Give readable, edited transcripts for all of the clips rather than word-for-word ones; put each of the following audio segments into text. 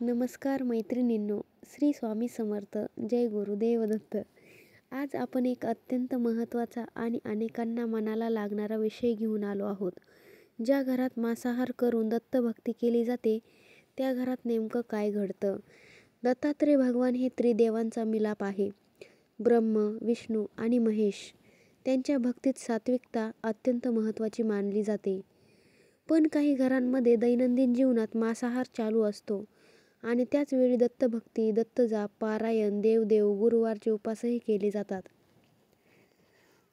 नमस्कार मैत्रिणींनो, श्री स्वामी समर्थ. जय गुरुदेव दत्त. आज आपण एक अत्यंत महत्त्वाचा आणि अनेकांना मनाला लागणारा विषय घेऊन आलो आहोत. ज्या घरात मांसाहार करून दत्तभक्ती केली जाते त्या घरात नेमकं काय घडतं? दत्तात्रय भगवान हे त्रिदेवांचा मिलाप आहे. ब्रह्म, विष्णू आणि महेश. त्यांच्या भक्तीत सात्विकता अत्यंत महत्त्वाची मानली जाते. पण काही घरांमध्ये दैनंदिन जीवनात मांसाहार चालू असतो आणि त्याच वेळी दत्तभक्ती, दत्तजाप, पारायण, देवदेव, गुरुवारचे उपासही केले जातात.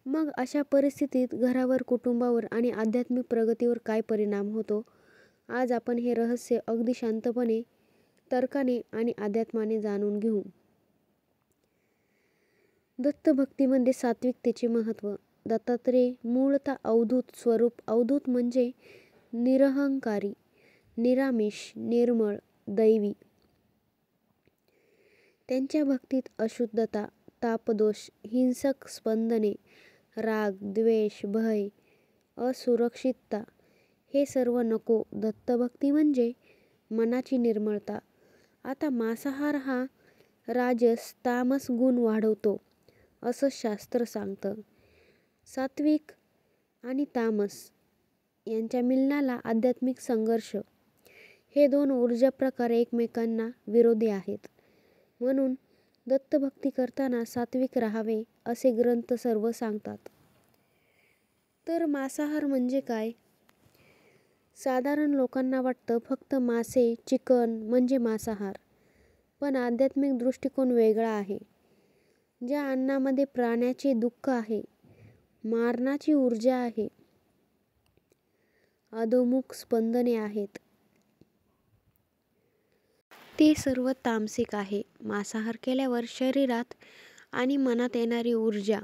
मग अशा परिस्थितीत घरावर, कुटुंबावर आणि आध्यात्मिक प्रगतीवर काय परिणाम होतो? आज आपण हे रहस्य अगदी शांतपणे, तर्काने आणि अध्यात्माने जाणून घेऊ. दत्तभक्तीमध्ये सात्विकतेचे महत्त्व. दत्तात्रय मूळतः अवधूत स्वरूप. अवधूत म्हणजे निरहंकारी, निरामिष, निर्मळ, दैवी. त्यांच्या भक्तीत अशुद्धता, तापदोष, हिंसक स्पंदने, राग, द्वेष, भय, असुरक्षितता हे सर्व नको. दत्तभक्ती म्हणजे मनाची निर्मळता. आता मांसाहार हा राजस, तामस गुण वाढवतो असं शास्त्र सांगतं. सात्विक आणि तामस यांच्या मिलनाला आध्यात्मिक संघर्ष. हे दोन ऊर्जा प्रकार एकमेकांना विरोधी आहेत. म्हणून दत्तभक्ती करताना सात्विक राहावे असे ग्रंथ सर्व सांगतात. तर मांसाहार म्हणजे काय? साधारण लोकांना वाटतं फक्त मासे, चिकन म्हणजे मांसाहार. पण आध्यात्मिक दृष्टिकोन वेगळा आहे. ज्या अन्नामध्ये प्राण्याचे दुःख आहे, मारणाची ऊर्जा आहे, अधोमुख स्पंदने आहेत, ते सर्व तामसिक आहे. मांसाहार केल्यावर शरीरात आणि मनात येणारी ऊर्जा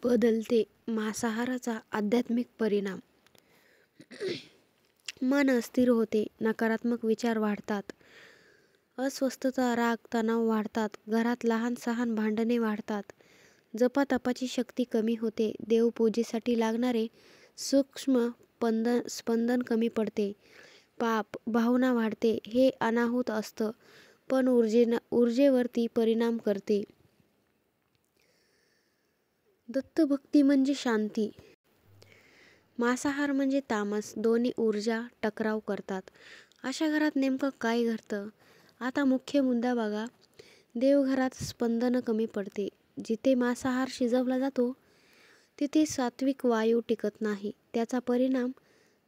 बदलते. मांसाहाराचा आध्यात्मिक परिणाम. मन अस्थिर होते, नकारात्मक विचार वाढतात, अस्वस्थता, राग, तणाव वाढतात, घरात लहान सहान भांडणे वाढतात, जपातपाची शक्ती कमी होते, देवपूजेसाठी लागणारे सूक्ष्म स्पंदन कमी पडते, पाप भावना वाढते. हे अनाहूत असतं पण ऊर्जेवरती परिणाम करते. दत्तभक्ती म्हणजे शांती. मांसाहार म्हणजे तामस. दोन्ही ऊर्जा टकराव करतात. अशा घरात नेमकं काय घडतं? आता मुख्य मुद्दा बघा. देवघरात स्पंदन कमी पडते. जिथे मांसाहार शिजवला जातो तिथे सात्विक वायू टिकत नाही. त्याचा परिणाम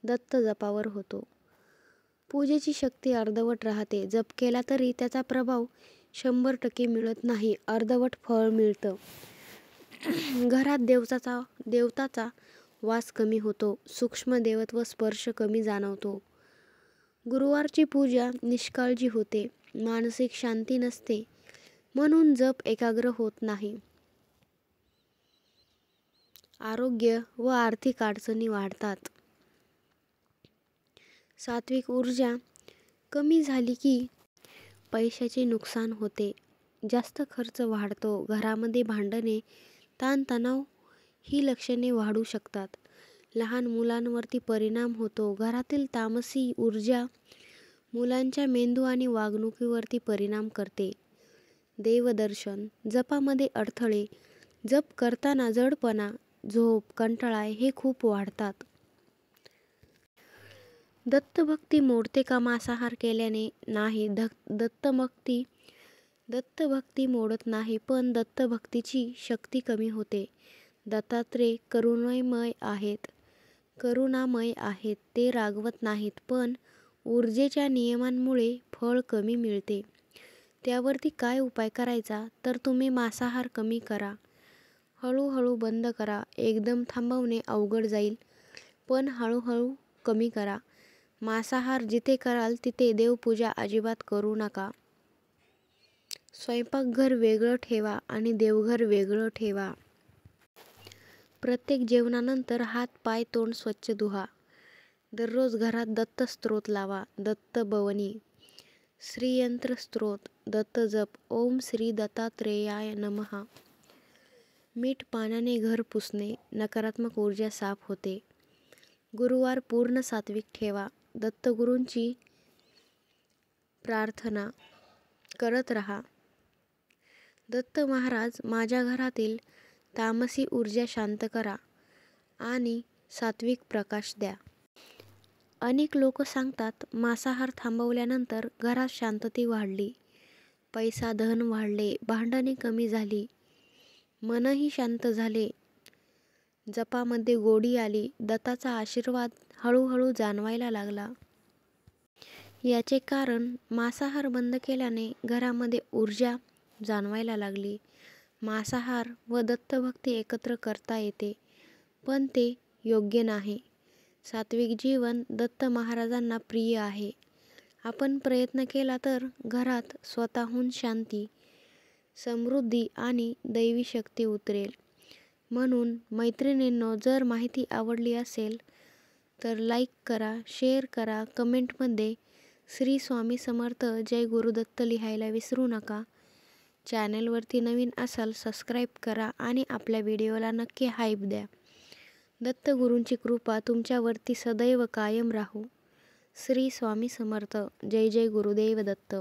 दत्तजपावर होतो. पूजेची शक्ती अर्धवट राहते. जप केला तरी त्याचा प्रभाव 100% मिळत नाही. अर्धवट फळ मिळतं. घरात देवताचा वास कमी होतो. सूक्ष्म देवत्व स्पर्श कमी जाणवतो. गुरुवारची पूजा निष्काळजी होते. मानसिक शांती नसते. म्हणून जप एकाग्र होत नाही. आरोग्य व आर्थिक अडचणी वाढतात. सात्विक ऊर्जा कमी झाली की पैशाचे नुकसान होते. जास्त खर्च वाढतो. घरामध्ये भांडणे, ताणतणाव ही लक्षणे वाढू शकतात. लहान मुलांवरती परिणाम होतो. घरातील तामसी ऊर्जा मुलांच्या मेंदू आणि वागणुकीवरती परिणाम करते. देवदर्शन. जपामध्ये अडथळे. जप करताना जडपणा, झोप, कंटाळा हे खूप वाढतात. दत्तभक्ती मोडते का मांसाहार केल्याने? नाही. दत्तभक्ती मोडत नाही, पण दत्तभक्तीची शक्ती कमी होते. दत्तात्रय करुणामय आहेत. ते रागवत नाहीत, पण ऊर्जेच्या नियमांमुळे फळ कमी मिळते. त्यावरती काय उपाय करायचा? तर तुम्ही मांसाहार कमी करा. हळूहळू बंद करा. एकदम थांबवणे अवघड जाईल, पण हळूहळू कमी करा. मांसाहार जिथे कराल तिथे देवपूजा अजिबात करू नका. स्वयंपाकघर वेगळं ठेवा आणि देवघर वेगळं ठेवा. प्रत्येक जेवणानंतर हात, पाय, तोंड स्वच्छ धुवा. दररोज घरात दत्तस्तोत्र लावा. दत्तबवनी, श्रीयंत्र स्तोत्र, दत्तजप, ओम श्री दत्तात्रेयाय नमः. मीठ पाण्याने घर पुसणे. नकारात्मक ऊर्जा साफ होते. गुरुवार पूर्ण सात्विक ठेवा. दत्तगुरूंची प्रार्थना करत राहा. दत्त महाराज, माझ्या घरातील तामसी ऊर्जा शांत करा आणि सात्विक प्रकाश द्या. अनेक लोक सांगतात, मांसाहार थांबवल्यानंतर घरात शांतता वाढली, पैसा धन वाढले, भांडणे कमी झाली, मनही शांत झाले, जपामध्ये गोडी आली, दत्ताचा आशीर्वाद हळूहळू जाणवायला लागला. याचे कारण मांसाहार बंद केल्याने घरामध्ये ऊर्जा जाणवायला लागली. मांसाहार व दत्तभक्ती एकत्र करता येते, पण ते योग्य नाही. सात्विक जीवन दत्त महाराजांना प्रिय आहे. आपण प्रयत्न केला तर घरात स्वतःहून शांती, समृद्धी आणि दैवी शक्ती उतरेल. म्हणून मैत्रिणींनो, जर माहिती आवडली असेल तर लाईक करा, शेअर करा, कमेंटमध्ये श्री स्वामी समर्थ जय गुरुदत्त लिहायला विसरू नका. चॅनलवरती नवीन असाल सबस्क्राईब करा आणि आपल्या व्हिडिओला नक्की हाईप द्या. दत्तगुरूंची कृपा तुमच्यावरती सदैव कायम राहो. श्री स्वामी समर्थ. जय जय गुरुदेव दत्त.